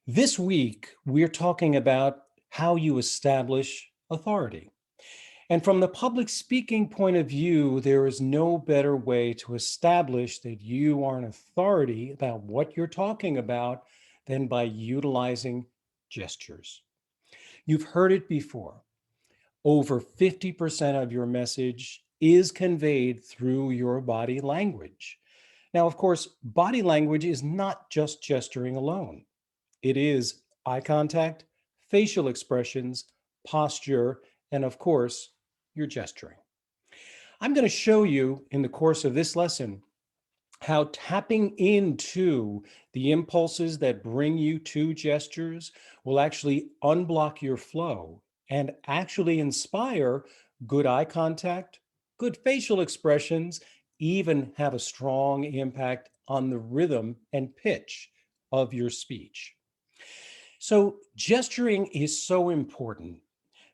This week, we're talking about how you establish authority. And from the public speaking point of view, there is no better way to establish that you are an authority about what you're talking about than by utilizing gestures. You've heard it before. Over 50% of your message is conveyed through your body language. Now, of course, body language is not just gesturing alone. It is eye contact, facial expressions, posture, and of course, your gesturing. I'm going to show you in the course of this lesson how tapping into the impulses that bring you to gestures will actually unblock your flow and actually inspire good eye contact, good facial expressions, even have a strong impact on the rhythm and pitch of your speech. So gesturing is so important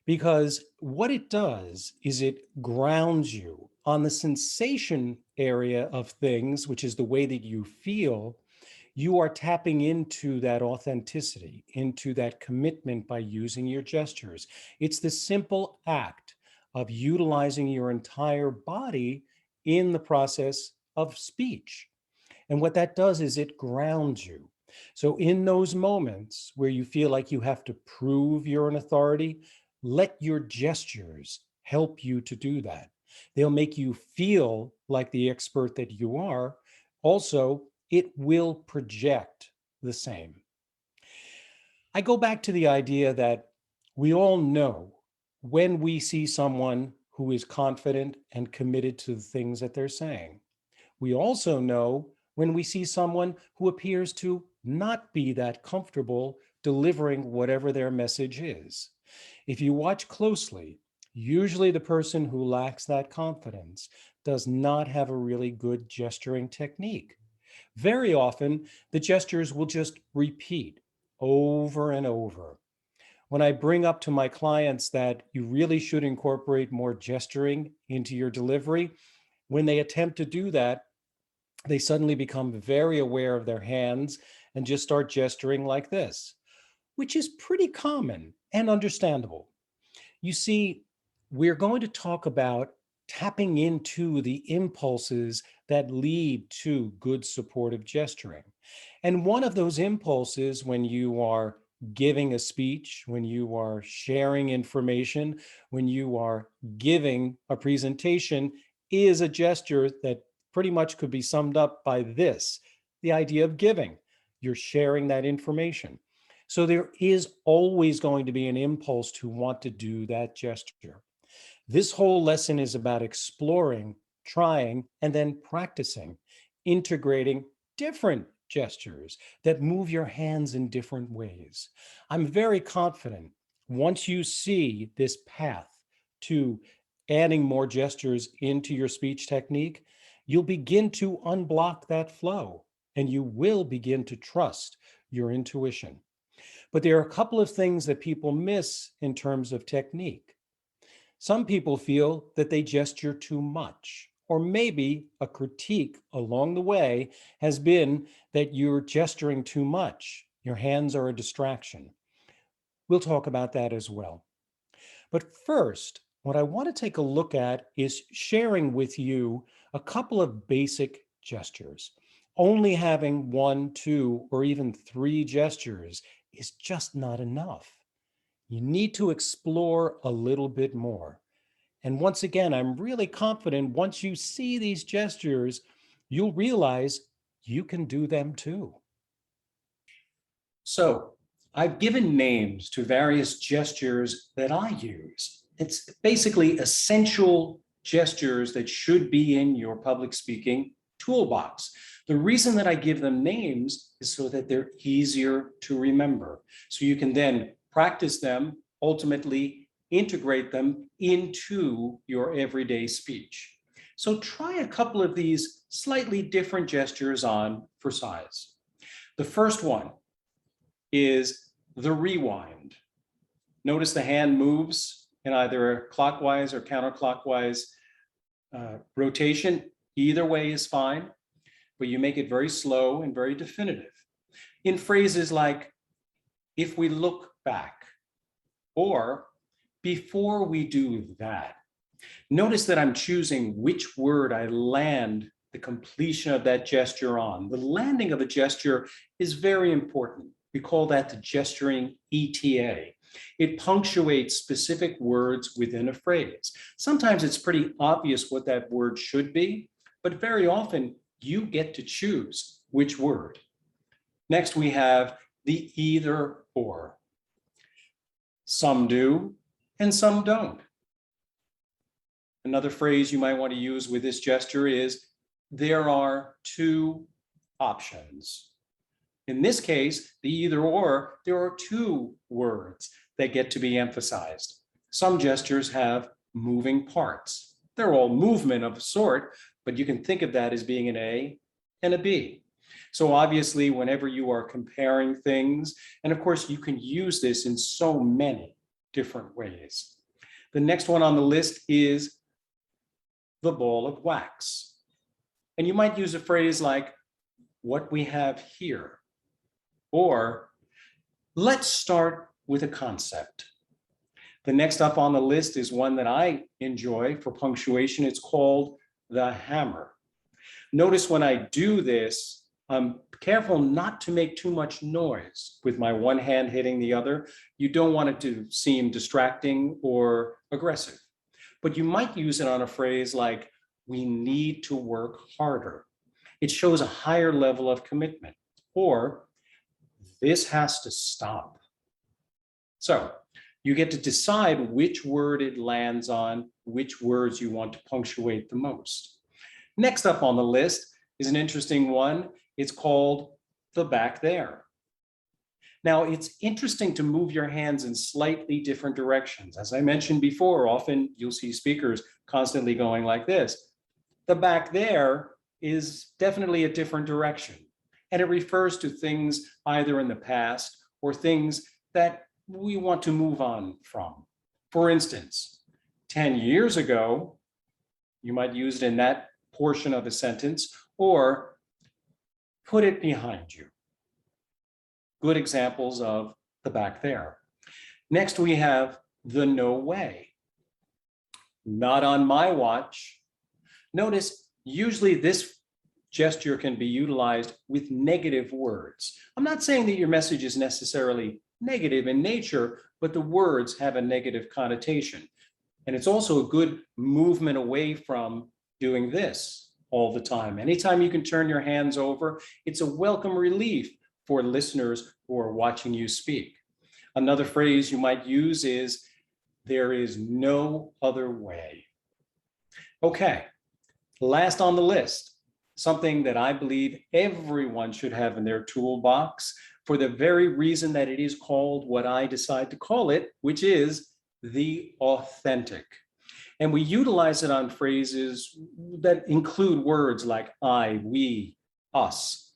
because what it does is it grounds you on the sensation area of things, which is the way that you feel. You are tapping into that authenticity, into that commitment by using your gestures. It's the simple act of utilizing your entire body in the process of speech. And what that does is it grounds you. So in those moments where you feel like you have to prove you're an authority, let your gestures help you to do that. They'll make you feel like the expert that you are. Also, it will project the same. I go back to the idea that we all know when we see someone who is confident and committed to the things that they're saying. We also know when we see someone who appears to not be that comfortable delivering whatever their message is. If you watch closely, usually the person who lacks that confidence does not have a really good gesturing technique. Very often, the gestures will just repeat over and over. When I bring up to my clients that you really should incorporate more gesturing into your delivery, when they attempt to do that, they suddenly become very aware of their hands and just start gesturing like this, which is pretty common and understandable. You see, we're going to talk about tapping into the impulses that lead to good supportive gesturing. And one of those impulses, when you are giving a speech, when you are sharing information, when you are giving a presentation, is a gesture that pretty much could be summed up by this: the idea of giving. You're sharing that information. So there is always going to be an impulse to want to do that gesture. This whole lesson is about exploring, trying, and then practicing, integrating different gestures that move your hands in different ways. I'm very confident once you see this path to adding more gestures into your speech technique, you'll begin to unblock that flow and you will begin to trust your intuition. But there are a couple of things that people miss in terms of technique. Some people feel that they gesture too much, or maybe a critique along the way has been that you're gesturing too much. Your hands are a distraction. We'll talk about that as well. But first, what I want to take a look at is sharing with you a couple of basic gestures. Only having one, two, or even three gestures is just not enough. You need to explore a little bit more. And once again, I'm really confident once you see these gestures, you'll realize you can do them too. So I've given names to various gestures that I use. It's basically essential gestures that should be in your public speaking toolbox. The reason that I give them names is so that they're easier to remember. So you can then practice them, ultimately integrate them into your everyday speech. So try a couple of these slightly different gestures on for size. The first one is the rewind. Notice the hand moves in either a clockwise or counterclockwise rotation. Either way is fine, but you make it very slow and very definitive. In phrases like, if we look back, or before we do that. Notice that I'm choosing which word I land the completion of that gesture on. The landing of a gesture is very important. We call that the gesturing ETA. It punctuates specific words within a phrase. Sometimes it's pretty obvious what that word should be, but very often you get to choose which word. Next, we have the either or. Some do and some don't. Another phrase you might want to use with this gesture is, there are two options. In this case, the either or, there are two words that get to be emphasized. Some gestures have moving parts. They're all movement of a sort, but you can think of that as being an A and a B. So obviously, whenever you are comparing things, and of course, you can use this in so many different ways. The next one on the list is the ball of wax. And you might use a phrase like, what we have here, or let's start with a concept. The next up on the list is one that I enjoy for punctuation. It's called the hammer. Notice when I do this, I'm careful not to make too much noise with my one hand hitting the other. You don't want it to seem distracting or aggressive. But you might use it on a phrase like, we need to work harder. It shows a higher level of commitment. Or, this has to stop. So you get to decide which word it lands on, which words you want to punctuate the most. Next up on the list is an interesting one. It's called the back there. Now, it's interesting to move your hands in slightly different directions. As I mentioned before, often you'll see speakers constantly going like this. The back there is definitely a different direction, and it refers to things either in the past or things that we want to move on from. For instance, 10 years ago, you might use it in that portion of a sentence, or put it behind you. Good examples of the back there. Next, we have the no way. Not on my watch. Notice, usually this gesture can be utilized with negative words. I'm not saying that your message is necessarily negative in nature, but the words have a negative connotation. And it's also a good movement away from doing this all the time. Anytime you can turn your hands over, it's a welcome relief for listeners who are watching you speak. Another phrase you might use is, there is no other way. Okay, last on the list, something that I believe everyone should have in their toolbox for the very reason that it is called what I decide to call it, which is the authentic. And we utilize it on phrases that include words like I, we, us.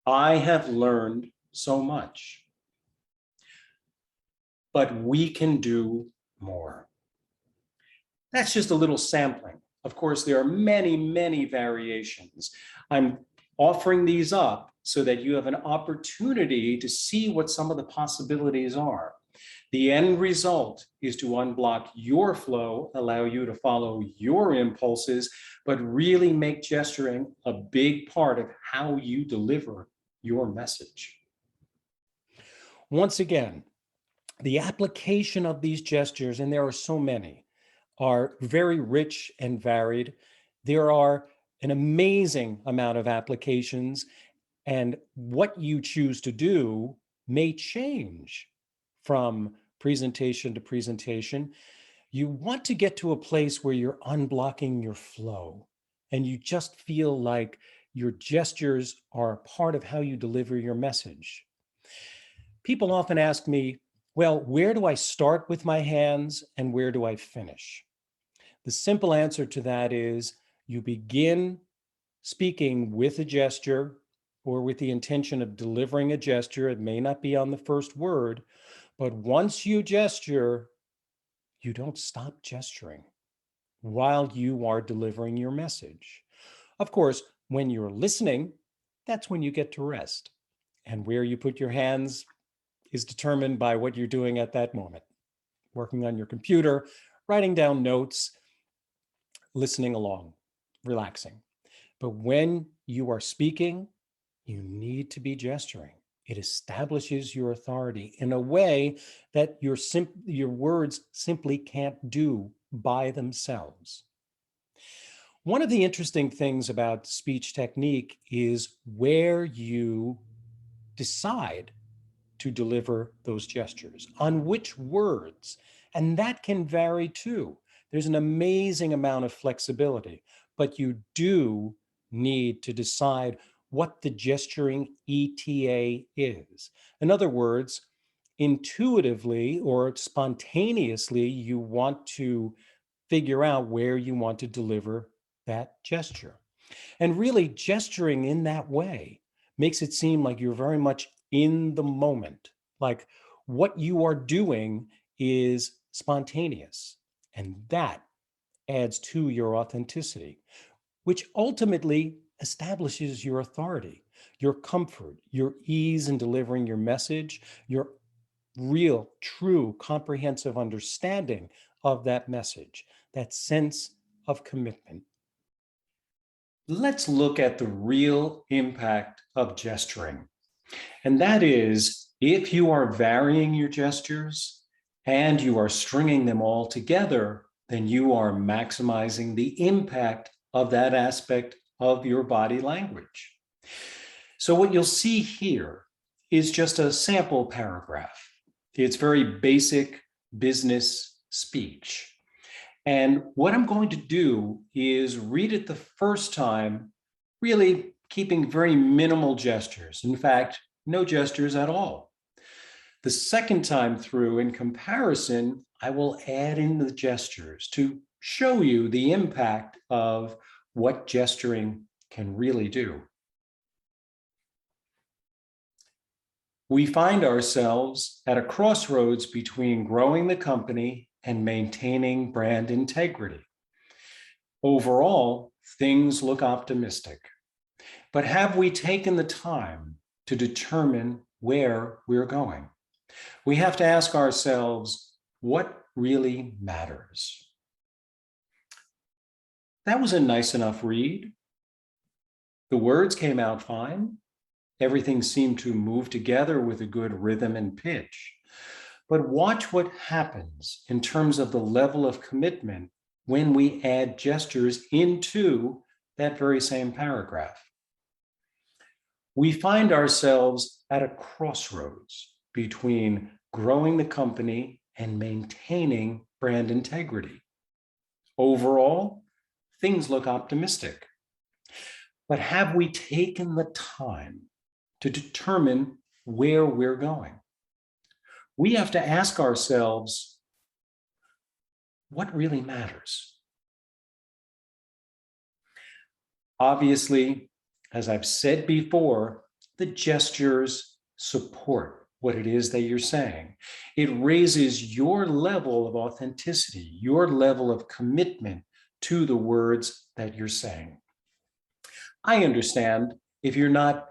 I have learned so much, but we can do more. That's just a little sampling. Of course, there are many, many variations. I'm offering these up so that you have an opportunity to see what some of the possibilities are. The end result is to unblock your flow, allow you to follow your impulses, but really make gesturing a big part of how you deliver your message. Once again, the application of these gestures, and there are so many, are very rich and varied. There are an amazing amount of applications, and what you choose to do may change from presentation to presentation. You want to get to a place where you're unblocking your flow, and you just feel like your gestures are part of how you deliver your message. People often ask me, well, where do I start with my hands and where do I finish? The simple answer to that is, you begin speaking with a gesture or with the intention of delivering a gesture. It may not be on the first word, but once you gesture, you don't stop gesturing while you are delivering your message. Of course, when you're listening, that's when you get to rest. And where you put your hands is determined by what you're doing at that moment, working on your computer, writing down notes, listening along, relaxing. But when you are speaking, you need to be gesturing. It establishes your authority in a way that your words simply can't do by themselves. One of the interesting things about speech technique is where you decide to deliver those gestures, on which words. And that can vary too. There's an amazing amount of flexibility, but you do need to decide what the gesturing ETA is. In other words, intuitively or spontaneously, you want to figure out where you want to deliver that gesture. And really, gesturing in that way makes it seem like you're very much in the moment, like what you are doing is spontaneous. And that adds to your authenticity, which ultimately establishes your authority, your comfort, your ease in delivering your message, your real, true, comprehensive understanding of that message, that sense of commitment. Let's look at the real impact of gesturing. And that is, if you are varying your gestures and you are stringing them all together, then you are maximizing the impact of that aspect of your body language. So what you'll see here is just a sample paragraph. It's very basic business speech. And what I'm going to do is read it the first time, really keeping very minimal gestures. In fact, no gestures at all. The second time through, in comparison, I will add in the gestures to show you the impact of what gesturing can really do. We find ourselves at a crossroads between growing the company and maintaining brand integrity. Overall, things look optimistic. But have we taken the time to determine where we're going? We have to ask ourselves, what really matters? That was a nice enough read. The words came out fine. Everything seemed to move together with a good rhythm and pitch. But watch what happens in terms of the level of commitment when we add gestures into that very same paragraph. We find ourselves at a crossroads between growing the company and maintaining brand integrity. Overall, things look optimistic. But have we taken the time to determine where we're going? We have to ask ourselves, what really matters? Obviously, as I've said before, the gestures support what it is that you're saying. It raises your level of authenticity, your level of commitment to the words that you're saying. I understand if you're not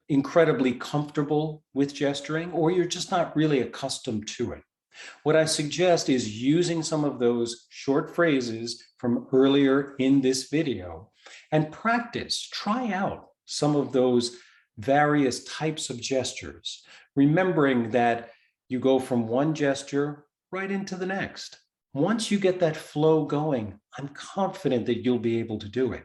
incredibly comfortable with gesturing, or you're just not really accustomed to it. What I suggest is using some of those short phrases from earlier in this video and practice, try out some of those various types of gestures, remembering that you go from one gesture right into the next. Once you get that flow going, I'm confident that you'll be able to do it.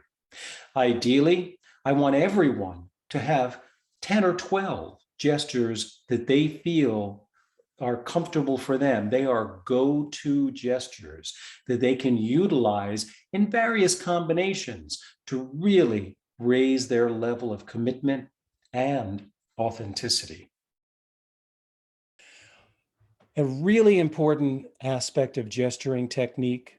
Ideally, I want everyone to have 10 or 12 gestures that they feel are comfortable for them. They are go-to gestures that they can utilize in various combinations to really raise their level of commitment and authenticity. A really important aspect of gesturing technique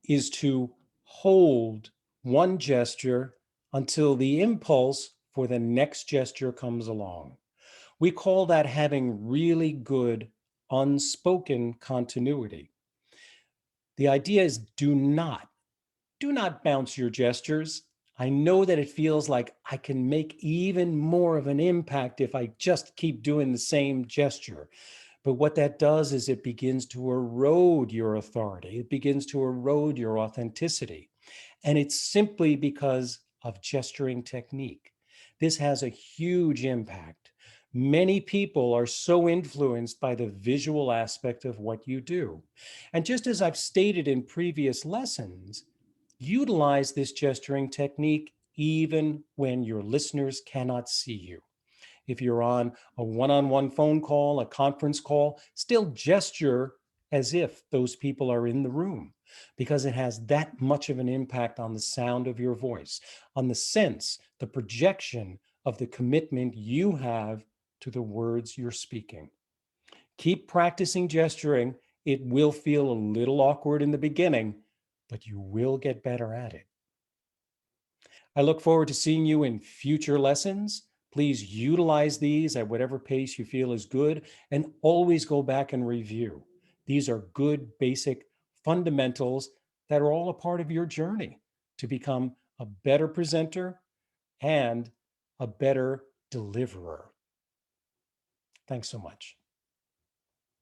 is to hold one gesture until the impulse for the next gesture comes along. We call that having really good unspoken continuity. The idea is do not bounce your gestures I know that it feels like I can make even more of an impact if I just keep doing the same gesture. But what that does is it begins to erode your authority. It begins to erode your authenticity. And it's simply because of gesturing technique. This has a huge impact. Many people are so influenced by the visual aspect of what you do. And just as I've stated in previous lessons, utilize this gesturing technique even when your listeners cannot see you. If you're on a one on one phone call, a conference call, still gesture as if those people are in the room because it has that much of an impact on the sound of your voice, on the sense, the projection of the commitment you have to the words you're speaking. Keep practicing gesturing. It will feel a little awkward in the beginning, but you will get better at it. I look forward to seeing you in future lessons. Please utilize these at whatever pace you feel is good, and always go back and review. These are good, basic fundamentals that are all a part of your journey to become a better presenter and a better deliverer. Thanks so much.